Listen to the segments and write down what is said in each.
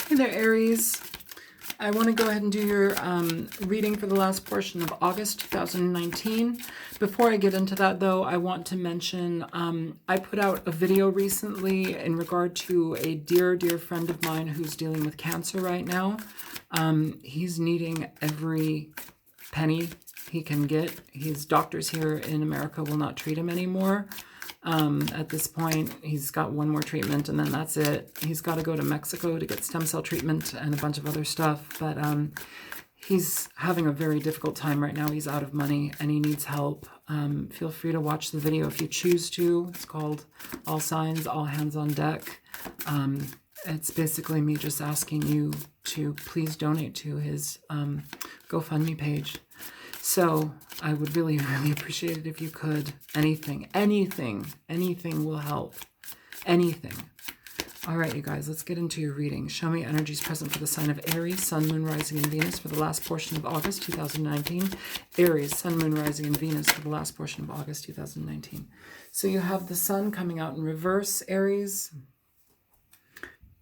Hey there, Aries. I want to go ahead and do your reading for the last portion of August 2019. Before I get into that, though, I want to mention I put out a video recently in regard to a dear, dear friend of mine who's dealing with cancer right now. He's needing every penny he can get. His doctors here in America will not treat him anymore. At this point, he's got one more treatment and then that's it. He's got to go to Mexico to get stem cell treatment and a bunch of other stuff. But he's having a very difficult time right now. He's out of money and he needs help. Feel free to watch the video if you choose to. It's called All Signs, All Hands on Deck. It's basically me just asking you to please donate to his GoFundMe page. So I would really, really appreciate it if you could. Anything will help. Anything. All right, you guys, let's get into your reading. Show me energies present for the sign of Aries, Sun, Moon, Rising, and Venus for the last portion of August 2019. Aries, Sun, Moon, Rising, and Venus for the last portion of August 2019. So you have the Sun coming out in reverse, Aries.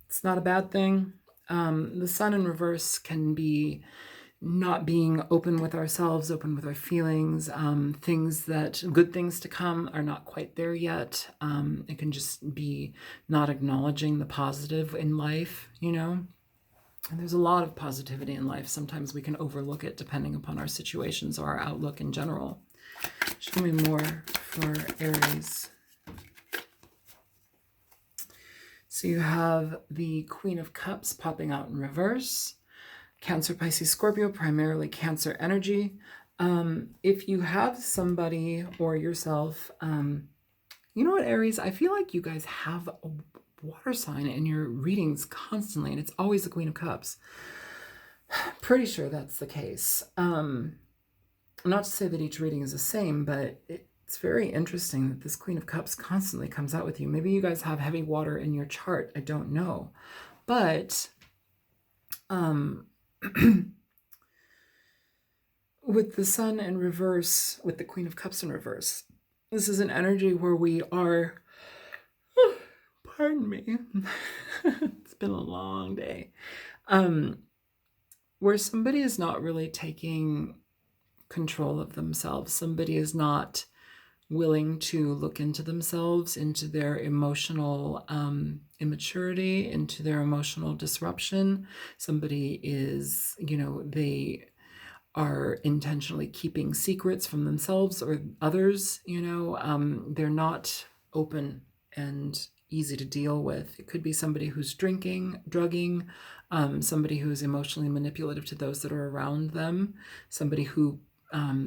It's not a bad thing. The Sun in reverse can be not being open with ourselves, open with our feelings, good things to come are not quite there yet. It can just be not acknowledging the positive in life, you know. And there's a lot of positivity in life. Sometimes we can overlook it depending upon our situations or our outlook in general. Show me more for Aries. So you have the Queen of Cups popping out in reverse. Cancer, Pisces, Scorpio, primarily Cancer energy. If you have somebody or yourself, you know what, Aries? I feel like you guys have a water sign in your readings constantly, and it's always the Queen of Cups. Pretty sure that's the case. Not to say that each reading is the same, but it's very interesting that this Queen of Cups constantly comes out with you. Maybe you guys have heavy water in your chart. I don't know. But with the Sun in reverse, with the Queen of Cups in reverse, this is an energy where we are, pardon me, it's been a long day, where somebody is not really taking control of themselves. Somebody is not willing to look into themselves, into their emotional immaturity, into their emotional disruption. Somebody is, you know, they are intentionally keeping secrets from themselves or others, you know. They're not open and easy to deal with. It could be somebody who's drinking, drugging, somebody who is emotionally manipulative to those that are around them, somebody who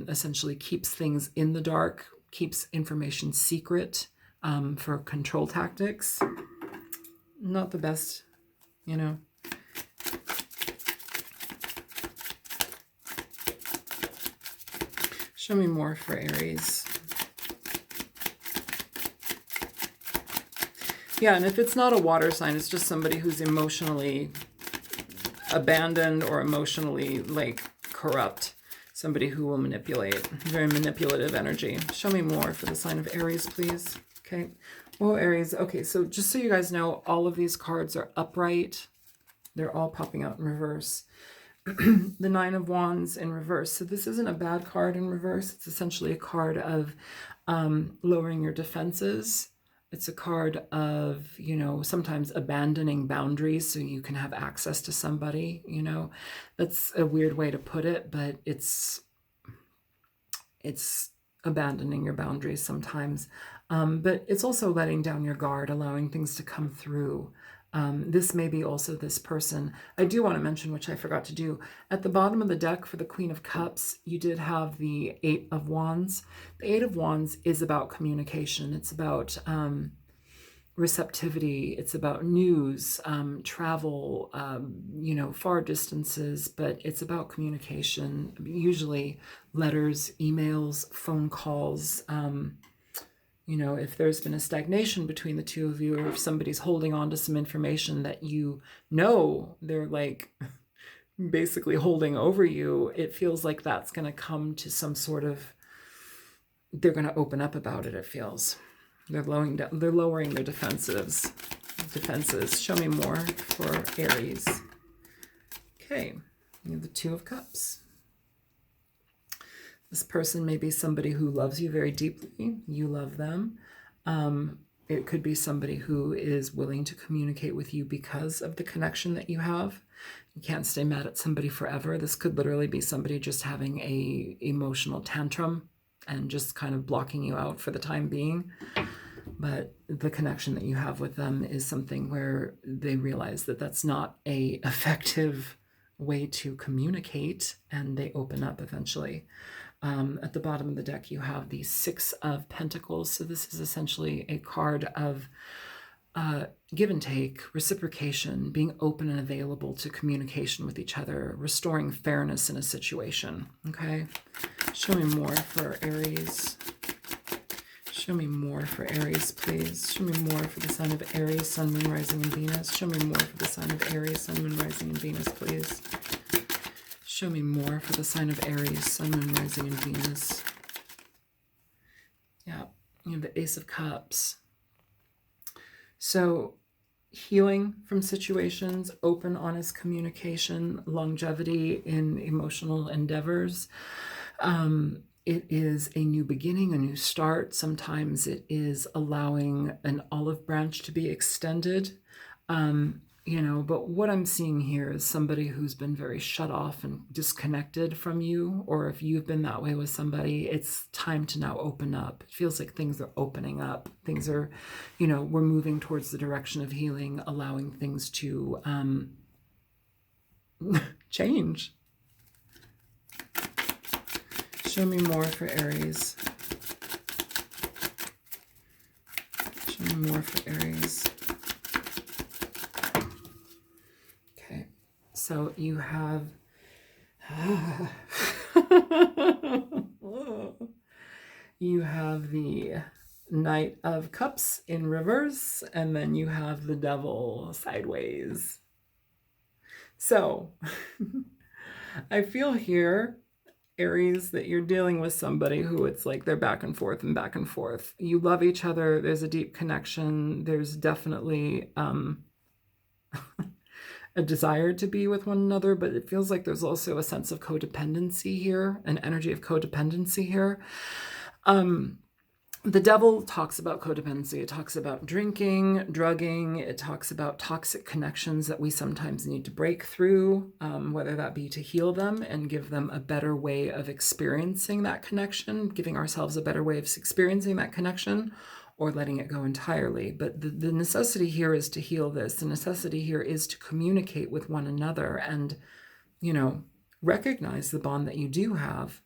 essentially keeps things in the dark, keeps information secret for control tactics. Not the best, you know. Show me more for Aries. Yeah, and if it's not a water sign, it's just somebody who's emotionally abandoned or emotionally, like, corrupt. Somebody who will manipulate. Very manipulative energy. Show me more for the sign of Aries, please. Okay. Oh, Aries. Okay, so just so you guys know, all of these cards are upright. They're all popping out in reverse. The Nine of Wands in reverse. So this isn't a bad card in reverse. It's essentially a card of lowering your defenses. It's a card of, you know, sometimes abandoning boundaries so you can have access to somebody, you know. That's a weird way to put it, but it's abandoning your boundaries sometimes. But it's also letting down your guard, allowing things to come through. This may be also this person. I do want to mention, which I forgot to do, at the bottom of the deck for the Queen of Cups, you did have the Eight of Wands. The Eight of Wands is about communication. It's about receptivity. It's about news, travel, you know, far distances, but it's about communication, usually letters, emails, phone calls. You know, if there's been a stagnation between the two of you, or if somebody's holding on to some information that you know they're like basically holding over you, it feels like that's going to come to some sort of, they're going to open up about it, it feels. They're lowering their defenses. Show me more for Aries. Okay, you have the Two of Cups. This person may be somebody who loves you very deeply. You love them. It could be somebody who is willing to communicate with you because of the connection that you have. You can't stay mad at somebody forever. This could literally be somebody just having a emotional tantrum and just kind of blocking you out for the time being. But the connection that you have with them is something where they realize that that's not a effective way to communicate, and they open up eventually. At the bottom of the deck, you have the Six of Pentacles. So this is essentially a card of give and take, reciprocation, being open and available to communication with each other, restoring fairness in a situation. Okay, show me more for Aries. Show me more for Aries, please. Show me more for the sign of Aries, Sun, Moon, Rising, and Venus. Show me more for the sign of Aries, Sun, Moon, Rising, and Venus, please. Show me more for the sign of Aries, Sun, Moon, Rising, and Venus. Yeah, you have the Ace of Cups. So healing from situations, open, honest communication, longevity in emotional endeavors. It is a new beginning, a new start. Sometimes it is allowing an olive branch to be extended. But what I'm seeing here is somebody who's been very shut off and disconnected from you, or if you've been that way with somebody, it's time to now open up. It feels like things are opening up. Things are, we're moving towards the direction of healing, allowing things to change. Show me more for Aries. Show me more for Aries. Okay, so you have you have the Knight of Cups in reverse, and then you have the Devil sideways. So I feel here, Aries, that you're dealing with somebody who it's like they're back and forth and back and forth. You love each other. There's a deep connection. There's definitely a desire to be with one another, but it feels like there's also a sense of codependency here, an energy of codependency here. The Devil talks about codependency. It talks about drinking, drugging. It talks about toxic connections that we sometimes need to break through, whether that be to heal them and give them a better way of experiencing that connection, giving ourselves a better way of experiencing that connection, or letting it go entirely. But the necessity here is to heal this. The necessity here is to communicate with one another and, recognize the bond that you do have.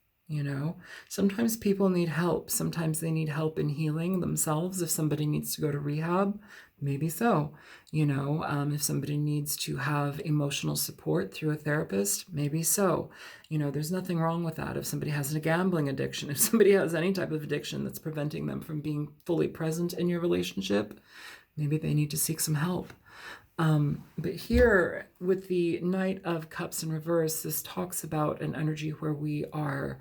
Sometimes people need help. Sometimes they need help in healing themselves. If somebody needs to go to rehab, maybe so. If somebody needs to have emotional support through a therapist, maybe so. There's nothing wrong with that. If somebody has a gambling addiction, if somebody has any type of addiction that's preventing them from being fully present in your relationship, maybe they need to seek some help. But here with the Knight of Cups in reverse, this talks about an energy where we are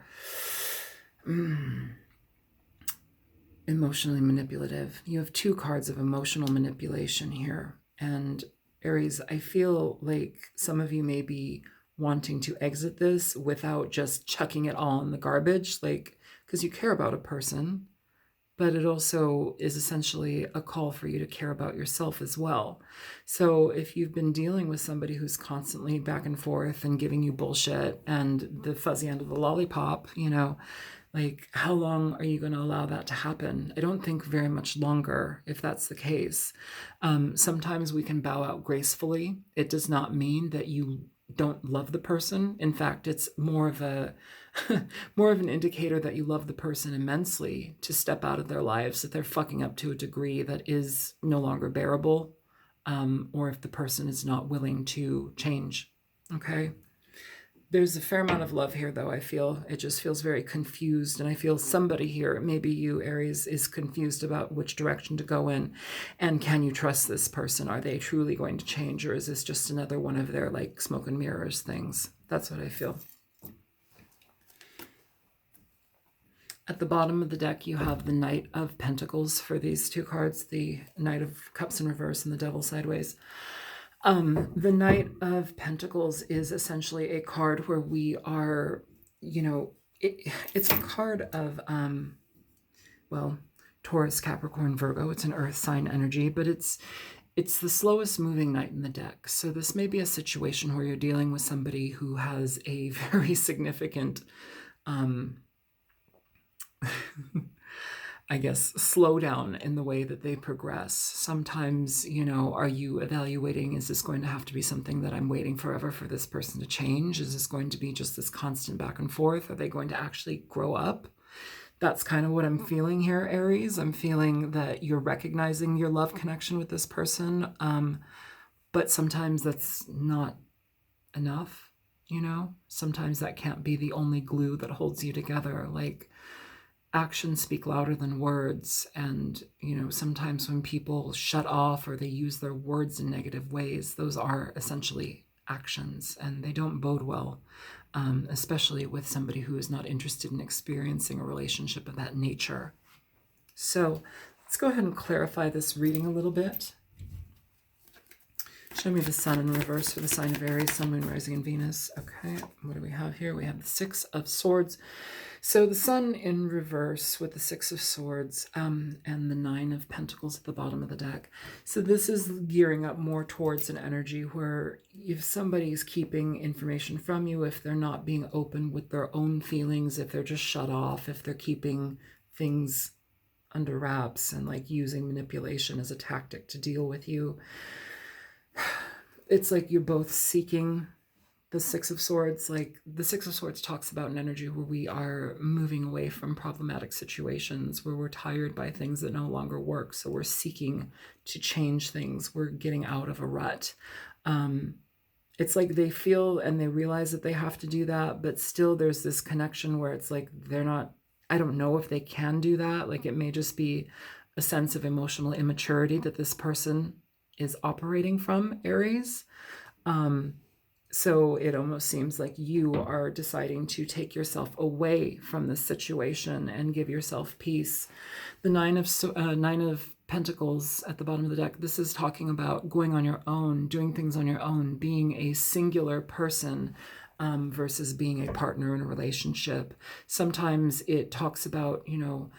emotionally manipulative. You have two cards of emotional manipulation here. And Aries, I feel like some of you may be wanting to exit this without just chucking it all in the garbage, because you care about a person. But it also is essentially a call for you to care about yourself as well. So if you've been dealing with somebody who's constantly back and forth and giving you bullshit and the fuzzy end of the lollipop, how long are you going to allow that to happen? I don't think very much longer, if that's the case. Sometimes we can bow out gracefully. It does not mean that you don't love the person. In fact, it's more of an indicator that you love the person immensely to step out of their lives if they're fucking up to a degree that is no longer bearable, or if the person is not willing to change. Okay. There's a fair amount of love here, though. I feel it just feels very confused, and I feel somebody here, maybe you, Aries, is confused about which direction to go in. And can you trust this person? Are they truly going to change, or is this just another one of their smoke and mirrors things? That's what I feel. At the bottom of the deck, you have the Knight of Pentacles for these two cards, the Knight of Cups in reverse and the Devil sideways. The Knight of Pentacles is essentially a card where we are, you know, it's a card of, well, Taurus, Capricorn, Virgo. It's an earth sign energy, but it's the slowest moving knight in the deck. So this may be a situation where you're dealing with somebody who has a very significant, I guess, slow down in the way that they progress. Sometimes, you know, are you evaluating, is this going to have to be something that I'm waiting forever for this person to change? Is this going to be just this constant back and forth? Are they going to actually grow up? That's kind of what I'm feeling here, Aries. I'm feeling that you're recognizing your love connection with this person, but sometimes that's not enough, you know? Sometimes that can't be the only glue that holds you together. Like, actions speak louder than words, and, you know, sometimes when people shut off or they use their words in negative ways, those are essentially actions, and they don't bode well. Especially with somebody who is not interested in experiencing a relationship of that nature. So let's go ahead and clarify this reading a little bit. Show me the sun in reverse for the sign of Aries, sun, moon, rising, and Venus. Okay, what do we have here? We have the Six of Swords. So the sun in reverse with the Six of Swords and the Nine of Pentacles at the bottom of the deck. So this is gearing up more towards an energy where if somebody's keeping information from you, if they're not being open with their own feelings, if they're just shut off, if they're keeping things under wraps and like using manipulation as a tactic to deal with you, it's like you're both seeking the Six of Swords. Like the Six of Swords talks about an energy where we are moving away from problematic situations, where we're tired by things that no longer work. So we're seeking to change things. We're getting out of a rut. It's like they feel and they realize that they have to do that, but still there's this connection where it's like they're not, I don't know if they can do that. Like it may just be a sense of emotional immaturity that this person is operating from, Aries. So it almost seems like you are deciding to take yourself away from this situation and give yourself peace. The Nine of Pentacles at the bottom of the deck, this is talking about going on your own, doing things on your own, being a singular person versus being a partner in a relationship. Sometimes it talks about, you know,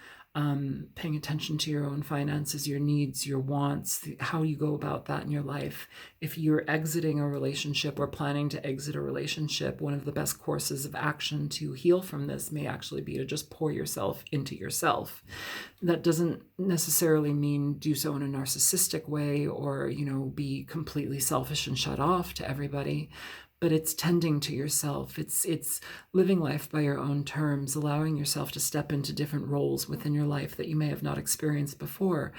paying attention to your own finances, your needs, your wants, how you go about that in your life. If you're exiting a relationship or planning to exit a relationship, one of the best courses of action to heal from this may actually be to just pour yourself into yourself. That doesn't necessarily mean do so in a narcissistic way or, you know, be completely selfish and shut off to everybody. But it's tending to yourself. It's living life by your own terms, allowing yourself to step into different roles within your life that you may have not experienced before.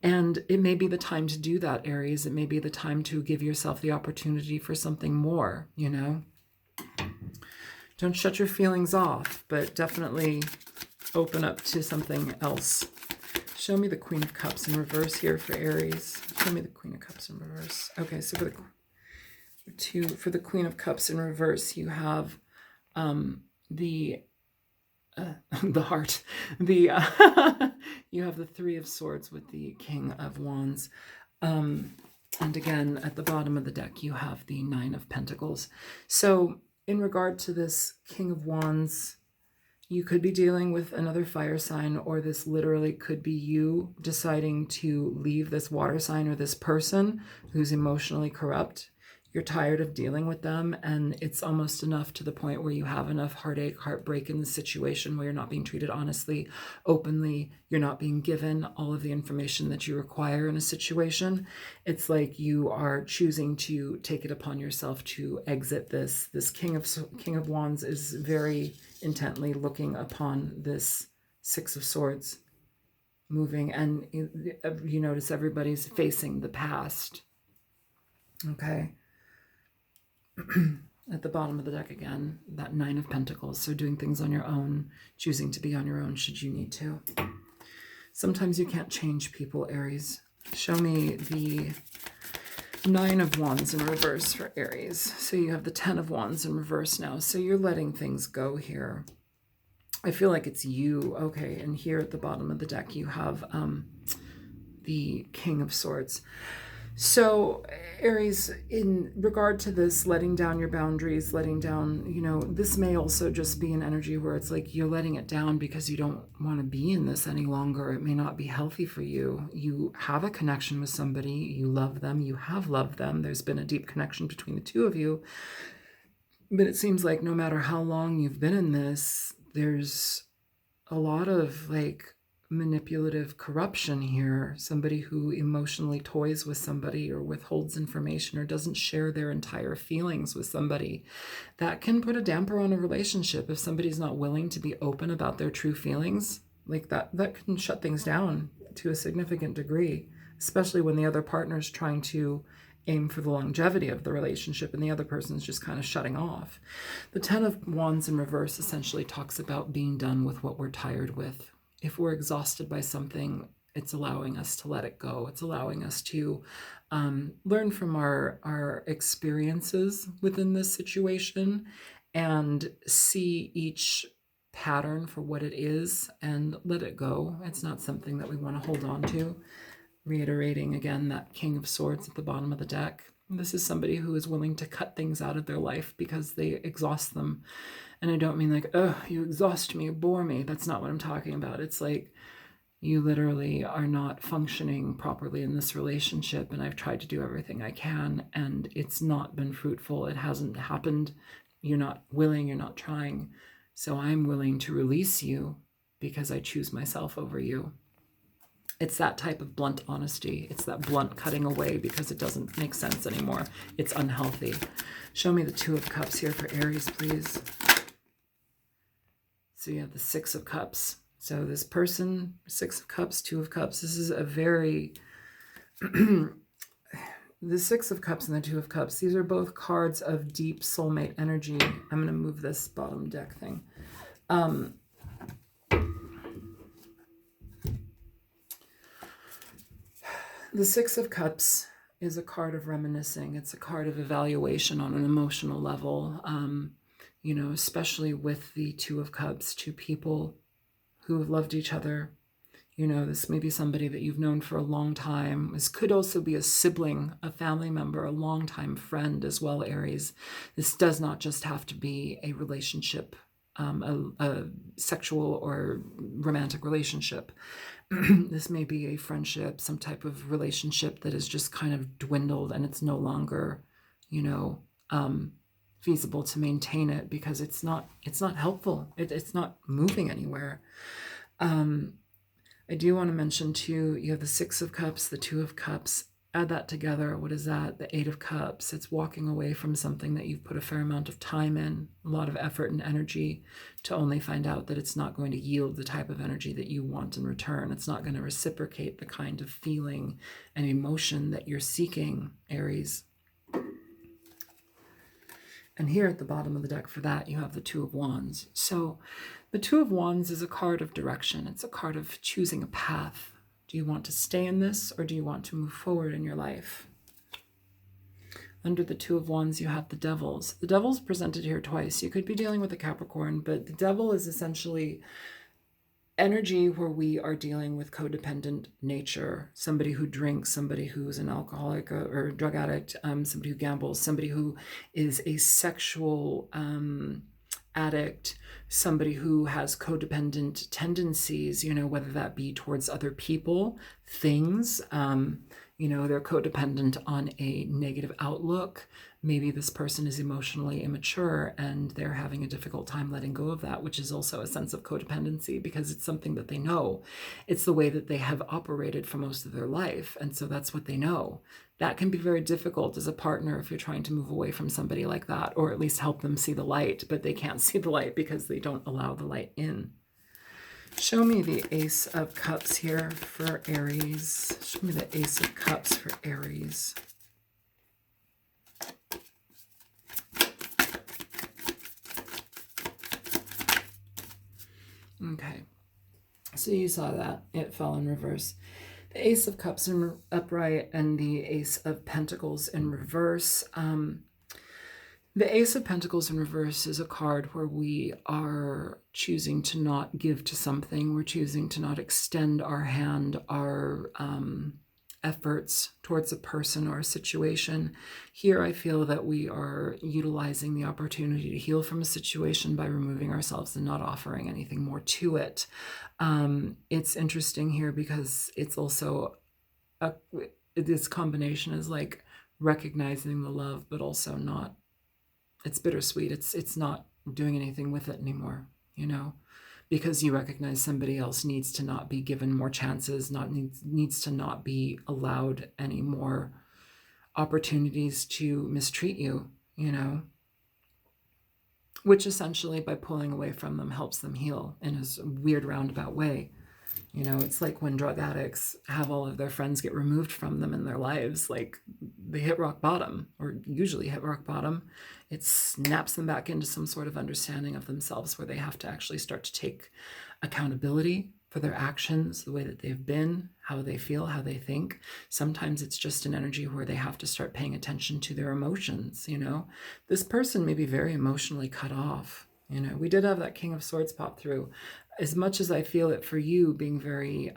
And it may be the time to do that, Aries. It may be the time to give yourself the opportunity for something more, you know? Don't shut your feelings off, but definitely open up to something else. Show me the Queen of Cups in reverse here for Aries. Show me the Queen of Cups in reverse. Okay, so for the Queen of Cups in reverse, you have the heart. You have the Three of Swords with the King of Wands. And again, at the bottom of the deck, you have the Nine of Pentacles. So in regard to this King of Wands, you could be dealing with another fire sign, or this literally could be you deciding to leave this water sign or this person who's emotionally corrupt. You're tired of dealing with them, and it's almost enough to the point where you have enough heartache, heartbreak in the situation where you're not being treated honestly, openly, you're not being given all of the information that you require in a situation. It's like you are choosing to take it upon yourself to exit this. This King of Wands is very intently looking upon this Six of Swords moving, and you notice everybody's facing the past. Okay. At the bottom of the deck again, that Nine of Pentacles. So doing things on your own, choosing to be on your own should you need to. Sometimes you can't change people, Aries. Show me the Nine of Wands in reverse for Aries. So you have the Ten of Wands in reverse now. So you're letting things go here. I feel like it's you. Okay, and here at the bottom of the deck you have the King of Swords. So, Aries, in regard to this, letting down your boundaries, letting down, this may also just be an energy where it's like you're letting it down because you don't want to be in this any longer. It may not be healthy for you. You have a connection with somebody, you love them, you have loved them. There's been a deep connection between the two of you. But it seems like no matter how long you've been in this, there's a lot of manipulative corruption here. Somebody who emotionally toys with somebody or withholds information or doesn't share their entire feelings with somebody. That can put a damper on a relationship if somebody's not willing to be open about their true feelings. That can shut things down to a significant degree, especially when the other partner's trying to aim for the longevity of the relationship and the other person's just kind of shutting off. The Ten of Wands in reverse essentially talks about being done with what we're tired with. If we're exhausted by something, it's allowing us to let it go. It's allowing us to learn from our experiences within this situation and see each pattern for what it is and let it go. It's not something that we want to hold on to. Reiterating again that King of Swords at the bottom of the deck. This is somebody who is willing to cut things out of their life because they exhaust them. And I don't mean like, oh, you exhaust me, you bore me. That's not what I'm talking about. It's like you literally are not functioning properly in this relationship, and I've tried to do everything I can, and it's not been fruitful. It hasn't happened. You're not willing, you're not trying. So I'm willing to release you because I choose myself over you. It's that type of blunt honesty. It's that blunt cutting away because it doesn't make sense anymore. It's unhealthy. Show me the Two of Cups here for Aries, please. So you have the Six of Cups. So this person, Six of Cups, Two of Cups, this is a very... the Six of Cups and the Two of Cups, these are both cards of deep soulmate energy. I'm going to move this bottom deck thing. The Six of Cups is a card of reminiscing. It's a card of evaluation on an emotional level, especially with the Two of Cups, two people who have loved each other. This may be somebody that you've known for a long time. This could also be a sibling, a family member, a longtime friend as well, Aries. This does not just have to be a relationship, a sexual or romantic relationship. This may be a friendship, some type of relationship that is just kind of dwindled and it's no longer, feasible to maintain it because it's not helpful. It's not moving anywhere. I do want to mention too, you have the Six of Cups, the Two of Cups. Add that together. What is that? The Eight of Cups. It's walking away from something that you've put a fair amount of time in, a lot of effort and energy, to only find out that it's not going to yield the type of energy that you want in return. It's not going to reciprocate the kind of feeling and emotion that you're seeking, Aries. And here at the bottom of the deck for that, you have the Two of Wands. So the Two of Wands is a card of direction. It's a card of choosing a path. Do you want to stay in this or do you want to move forward in your life? Under the Two of Wands, you have the Devils. The Devil's presented here twice. You could be dealing with a Capricorn, but the Devil is essentially energy where we are dealing with codependent nature. Somebody who drinks, somebody who's an alcoholic or a drug addict, somebody who gambles, somebody who is a sexual addict, somebody who has codependent tendencies, whether that be towards other people, things, they're codependent on a negative outlook. Maybe this person is emotionally immature and they're having a difficult time letting go of that, which is also a sense of codependency because it's something that they know. It's the way that they have operated for most of their life. And so that's what they know. That can be very difficult as a partner if you're trying to move away from somebody like that, or at least help them see the light, but they can't see the light because they don't allow the light in. Show me the Ace of Cups here for Aries. Show me the Ace of Cups for Aries. Okay, so you saw that. It fell in reverse. The Ace of Cups in upright and the Ace of Pentacles in reverse. The Ace of Pentacles in reverse is a card where we are choosing to not give to something. We're choosing to not extend our hand, our efforts towards a person or a situation. Here I feel that we are utilizing the opportunity to heal from a situation by removing ourselves and not offering anything more to it. It's interesting here because it's also this combination is like recognizing the love, but also not, it's bittersweet. It's not doing anything with it anymore, you know, because you recognize somebody else needs to not be given more chances, needs to not be allowed any more opportunities to mistreat you, you know, which essentially by pulling away from them helps them heal in a weird roundabout way. You know, it's like when drug addicts have all of their friends get removed from them in their lives, like they hit rock bottom, or usually hit rock bottom. It snaps them back into some sort of understanding of themselves where they have to actually start to take accountability for their actions, the way that they've been, how they feel, how they think. Sometimes it's just an energy where they have to start paying attention to their emotions, you know. This person may be very emotionally cut off. You know, we did have that King of Swords pop through. As much as I feel it for you being very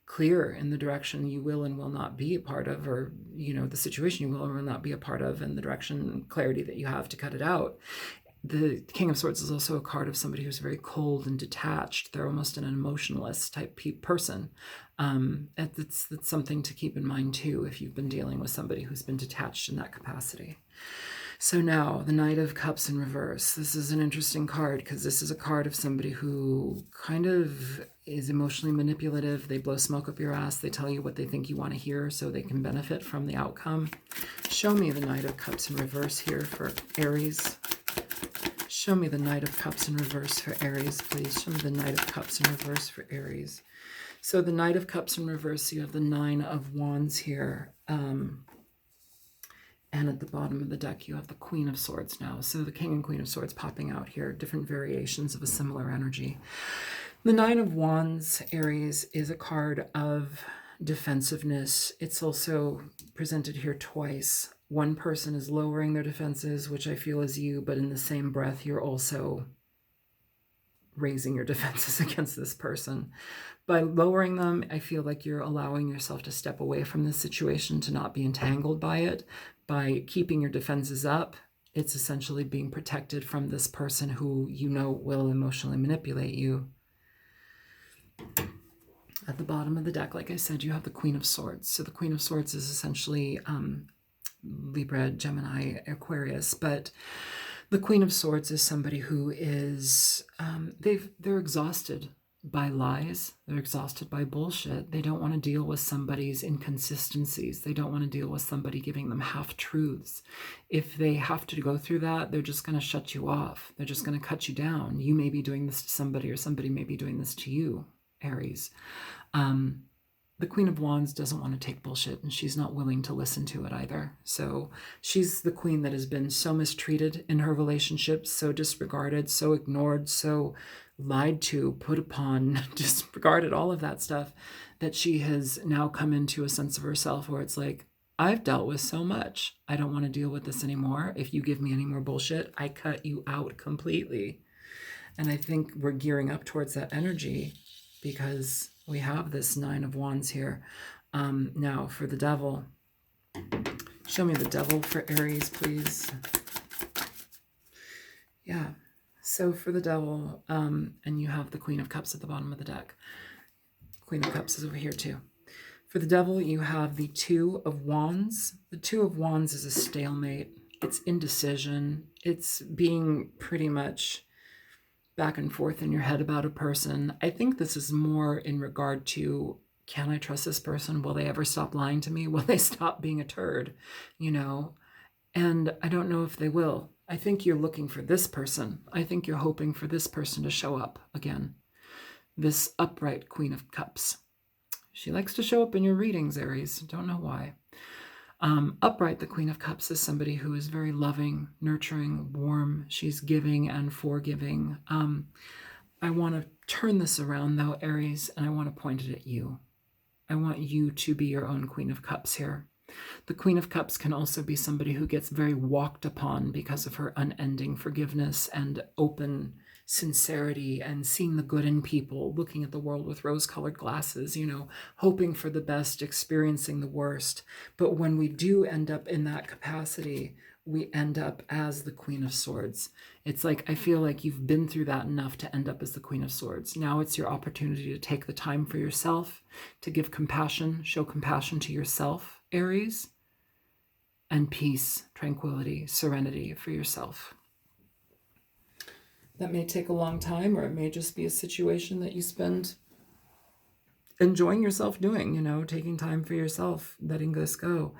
clear in the direction you will and will not be a part of, or, you know, the situation you will or will not be a part of, and the direction, clarity that you have to cut it out. The King of Swords is also a card of somebody who's very cold and detached. They're almost an emotionalist type person. That's something to keep in mind too if you've been dealing with somebody who's been detached in that capacity. So now, the Knight of Cups in reverse. This is an interesting card because this is a card of somebody who kind of is emotionally manipulative. They blow smoke up your ass. They tell you what they think you want to hear so they can benefit from the outcome. Show me the Knight of Cups in reverse here for Aries. Show me the Knight of Cups in reverse for Aries, please. Show me the Knight of Cups in reverse for Aries. So the Knight of Cups in reverse, you have the Nine of Wands here. And at the bottom of the deck, you have the Queen of Swords now. So the King and Queen of Swords popping out here, different variations of a similar energy. The Nine of Wands, Aries, is a card of defensiveness. It's also presented here twice. One person is lowering their defenses, which I feel is you, but in the same breath, you're also raising your defenses against this person. By lowering them, I feel like you're allowing yourself to step away from this situation, to not be entangled by it. By keeping your defenses up, it's essentially being protected from this person who you know will emotionally manipulate you. At the bottom of the deck, like I said, you have the Queen of Swords. So the Queen of Swords is essentially Libra, Gemini, Aquarius, but the Queen of Swords is somebody who is, they're exhausted by lies. They're exhausted by bullshit. They don't want to deal with somebody's inconsistencies. They don't want to deal with somebody giving them half-truths. If they have to go through that, they're just going to shut you off. They're just going to cut you down. You may be doing this to somebody, or somebody may be doing this to you, Aries. The Queen of Wands doesn't want to take bullshit, and she's not willing to listen to it either. So she's the queen that has been so mistreated in her relationships, so disregarded, so ignored, so lied to, put upon, disregarded, all of that stuff, that she has now come into a sense of herself where it's like, I've dealt with so much. I don't want to deal with this anymore. If you give me any more bullshit, I cut you out completely. And I think we're gearing up towards that energy because we have this Nine of Wands here. Now for the Devil. Show me the Devil for Aries, please. Yeah. So for the Devil, and you have the Queen of Cups at the bottom of the deck. Queen of Cups is over here too. For the Devil, you have the Two of Wands. The Two of Wands is a stalemate. It's indecision. It's being pretty much back and forth in your head about a person. I think this is more in regard to, can I trust this person? Will they ever stop lying to me? Will they stop being a turd? You know, and I don't know if they will. I think you're looking for this person. I think you're hoping for this person to show up again. This upright Queen of Cups. She likes to show up in your readings, Aries. Don't know why. Upright, the Queen of Cups, is somebody who is very loving, nurturing, warm. She's giving and forgiving. I want to turn this around, though, Aries, and I want to point it at you. I want you to be your own Queen of Cups here. The Queen of Cups can also be somebody who gets very walked upon because of her unending forgiveness and open sincerity and seeing the good in people, looking at the world with rose-colored glasses, hoping for the best, experiencing the worst. But when we do end up in that capacity, we end up as the Queen of Swords. It's like, I feel like you've been through that enough to end up as the Queen of Swords. Now it's your opportunity to take the time for yourself, to give compassion, show compassion to yourself, Aries, and peace, tranquility, serenity for yourself. That may take a long time, or it may just be a situation that you spend enjoying yourself doing, taking time for yourself, letting this go.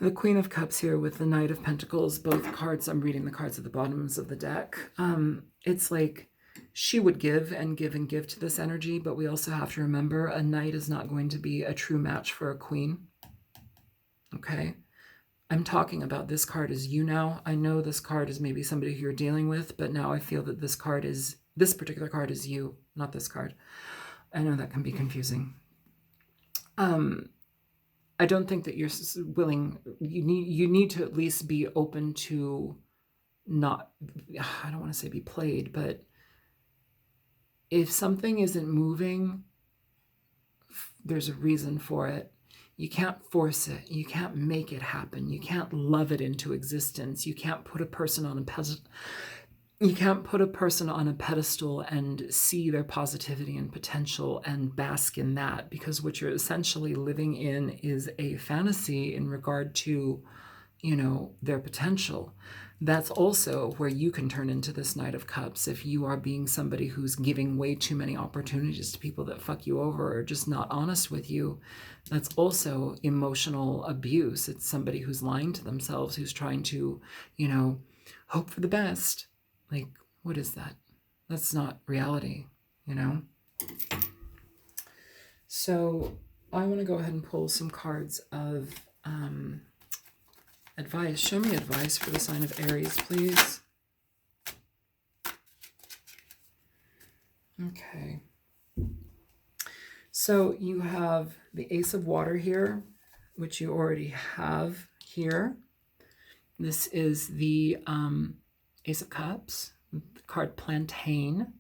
The Queen of Cups here with the Knight of Pentacles, both cards, I'm reading the cards at the bottoms of the deck. It's like she would give and give and give to this energy, but we also have to remember a knight is not going to be a true match for a queen. Okay? I'm talking about this card as you now. I know this card is maybe somebody who you're dealing with, but now I feel that this particular card is you, not this card. I know that can be confusing. I don't think that you're willing, you need to at least be open to not, I don't want to say be played, but if something isn't moving, there's a reason for it. You can't force it. You can't make it happen. You can't love it into existence. You can't put a person on a pedestal. You can't put a person on a pedestal and see their positivity and potential and bask in that, because what you're essentially living in is a fantasy in regard to, their potential. That's also where you can turn into this Knight of Cups if you are being somebody who's giving way too many opportunities to people that fuck you over or just not honest with you. That's also emotional abuse. It's somebody who's lying to themselves, who's trying to, hope for the best. Like, what is that? That's not reality, So I want to go ahead and pull some cards of advice. Show me advice for the sign of Aries, please. Okay. So you have the Ace of Water here, which you already have here. This is the Ace of Cups, the card Plantain.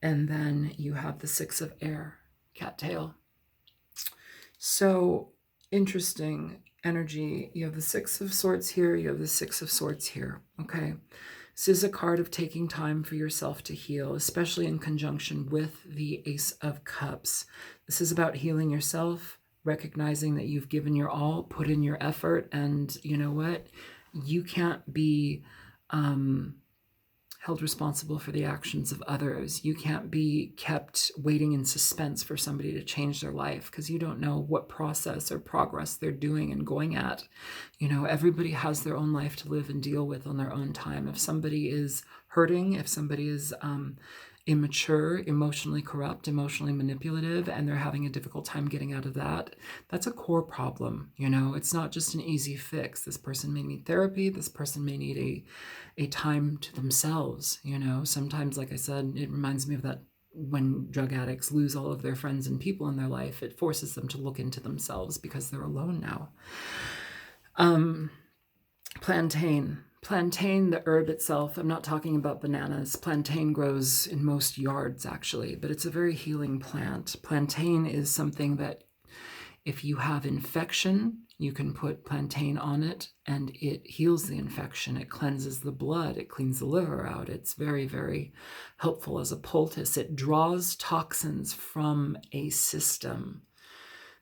And then you have the Six of Air, Cattail. So interesting energy. You have the Six of Swords here. You have the Six of Swords here. Okay. This is a card of taking time for yourself to heal, especially in conjunction with the Ace of Cups. This is about healing yourself, recognizing that you've given your all, put in your effort, and you know what? You can't be held responsible for the actions of others. You can't be kept waiting in suspense for somebody to change their life, because you don't know what process or progress they're doing and going at. Everybody has their own life to live and deal with on their own time. If somebody is hurting, if somebody is immature, emotionally corrupt, emotionally manipulative, and they're having a difficult time getting out of that, that's a core problem. It's not just an easy fix. This person may need therapy. This person may need a time to themselves. Sometimes, like I said, it reminds me of that when drug addicts lose all of their friends and people in their life, it forces them to look into themselves because they're alone now. Plantain, the herb itself, I'm not talking about bananas. Plantain grows in most yards, actually, but it's a very healing plant. Plantain is something that if you have infection, you can put plantain on it and it heals the infection. It cleanses the blood. It cleans the liver out. It's very, very helpful as a poultice. It draws toxins from a system.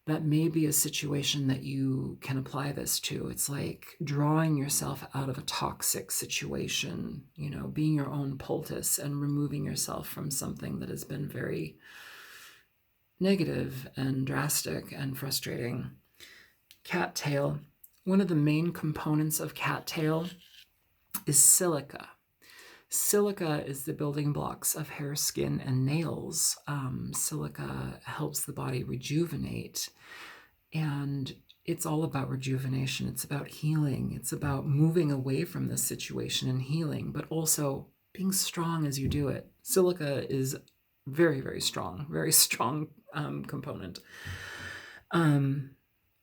That may be a situation that you can apply this to. It's like drawing yourself out of a toxic situation, being your own poultice and removing yourself from something that has been very negative and drastic and frustrating. Cattail. One of the main components of cattail is silica. Silica is the building blocks of hair, skin, and nails. Silica helps the body rejuvenate, and it's all about rejuvenation. It's about healing. It's about moving away from this situation and healing, but also being strong as you do it. Silica is very, very strong component.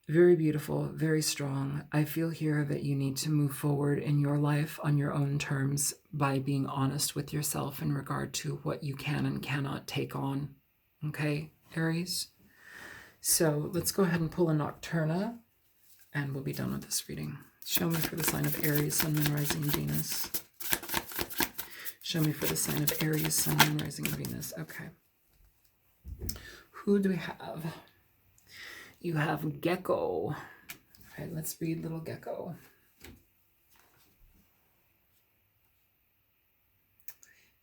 Very beautiful, very strong. I feel here that you need to move forward in your life on your own terms by being honest with yourself in regard to what you can and cannot take on. Okay, Aries? So let's go ahead and pull a Nocturna, and we'll be done with this reading. Show me for the sign of Aries, Sun, Moon, Rising, Venus. Show me for the sign of Aries, Sun, Moon, Rising, Venus. Okay. Who do we have? You have Gecko. All right, let's read little Gecko.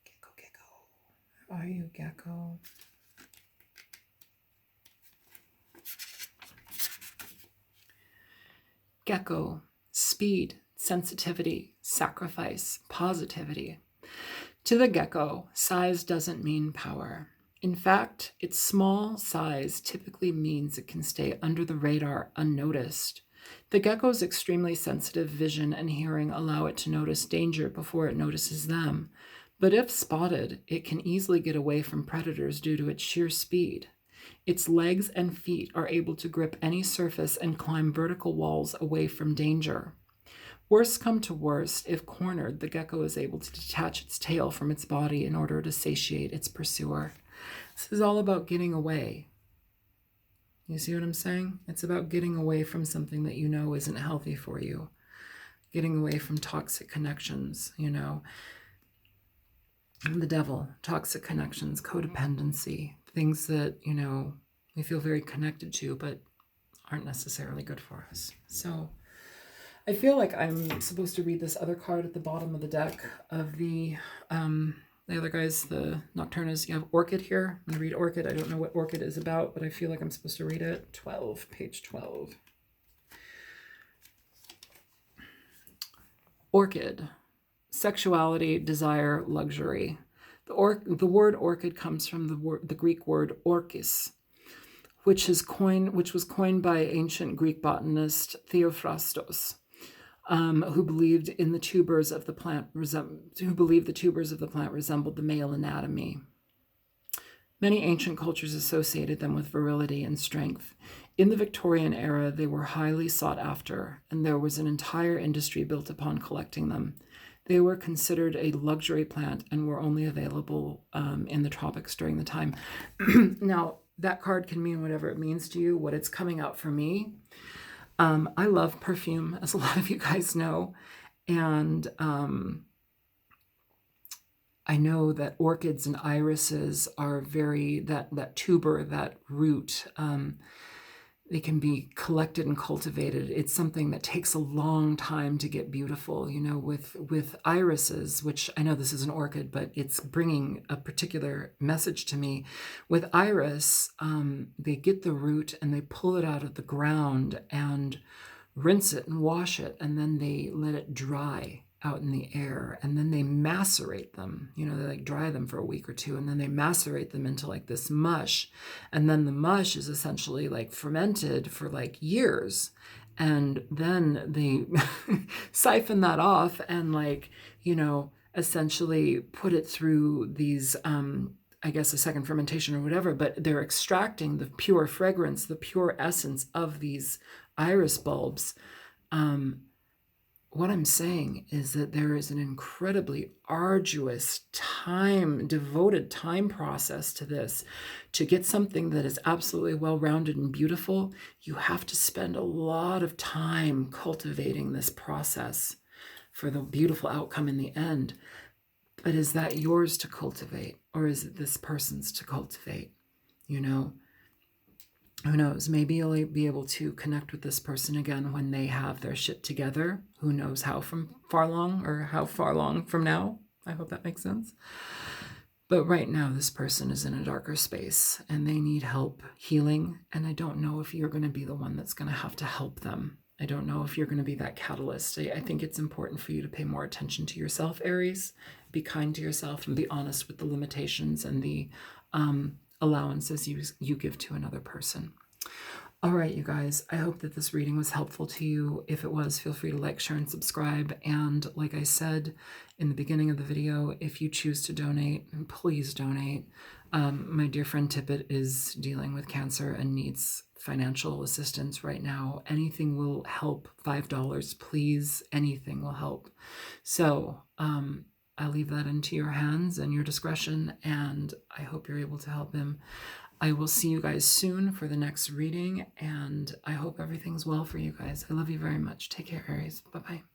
Gecko, Gecko. How are you, Gecko? Gecko, speed, sensitivity, sacrifice, positivity. To the gecko, size doesn't mean power. In fact, its small size typically means it can stay under the radar unnoticed. The gecko's extremely sensitive vision and hearing allow it to notice danger before it notices them. But if spotted, it can easily get away from predators due to its sheer speed. Its legs and feet are able to grip any surface and climb vertical walls away from danger. Worst come to worst, if cornered, the gecko is able to detach its tail from its body in order to satiate its pursuer. This is all about getting away. You see what I'm saying? It's about getting away from something that you know isn't healthy for you. Getting away from toxic connections, you know. The devil, toxic connections, codependency, things that, you know, we feel very connected to, but aren't necessarily good for us. So I feel like I'm supposed to read this other card at the bottom of the deck of the other guys, the Nocturnas. You have Orchid here. I'm going to read Orchid. I don't know what Orchid is about, but I feel like I'm supposed to read it. 12, page 12. Orchid. Sexuality, desire, luxury. The word orchid comes from the Greek word orchis, which was coined by ancient Greek botanist Theophrastos, who believed the tubers of the plant resembled the male anatomy. Many ancient cultures associated them with virility and strength. In the Victorian era, they were highly sought after, and there was an entire industry built upon collecting them. They were considered a luxury plant and were only available in the tropics during the time. Now, that card can mean whatever it means to you. What it's coming out for me, I love perfume, as a lot of you guys know. And I know that orchids and irises are that tuber, that root, they can be collected and cultivated. It's something that takes a long time to get beautiful, you know, with irises, which I know this is an orchid, but it's bringing a particular message to me. With iris, they get the root and they pull it out of the ground and rinse it and wash it, and then they let it dry out in the air, and then they macerate them. You know, they like dry them for a week or two, and then they macerate them into like this mush, and then the mush is essentially like fermented for like years, and then they siphon that off and, like, you know, essentially put it through these I guess a second fermentation or whatever, but they're extracting the pure fragrance, the pure essence of these iris bulbs. What I'm saying is that there is an incredibly arduous devoted time process to this. To get something that is absolutely well-rounded and beautiful, you have to spend a lot of time cultivating this process for the beautiful outcome in the end. But is that yours to cultivate, or is it this person's to cultivate? You know? Who knows? Maybe you'll be able to connect with this person again when they have their shit together. Who knows how far long from now? I hope that makes sense. But right now, this person is in a darker space and they need help healing. And I don't know if you're going to be the one that's going to have to help them. I don't know if you're going to be that catalyst. I think it's important for you to pay more attention to yourself, Aries. Be kind to yourself and be honest with the limitations and the allowances you give to another person. All right, you guys, I hope that this reading was helpful to you. If it was, feel free to like, share, and subscribe. And like I said in the beginning of the video, if you choose to donate, please donate. My dear friend Tippett is dealing with cancer and needs financial assistance right now. Anything will help. $5, please. Anything will help. So I leave that into your hands and your discretion, and I hope you're able to help him. I will see you guys soon for the next reading, and I hope everything's well for you guys. I love you very much. Take care, Aries. Bye-bye.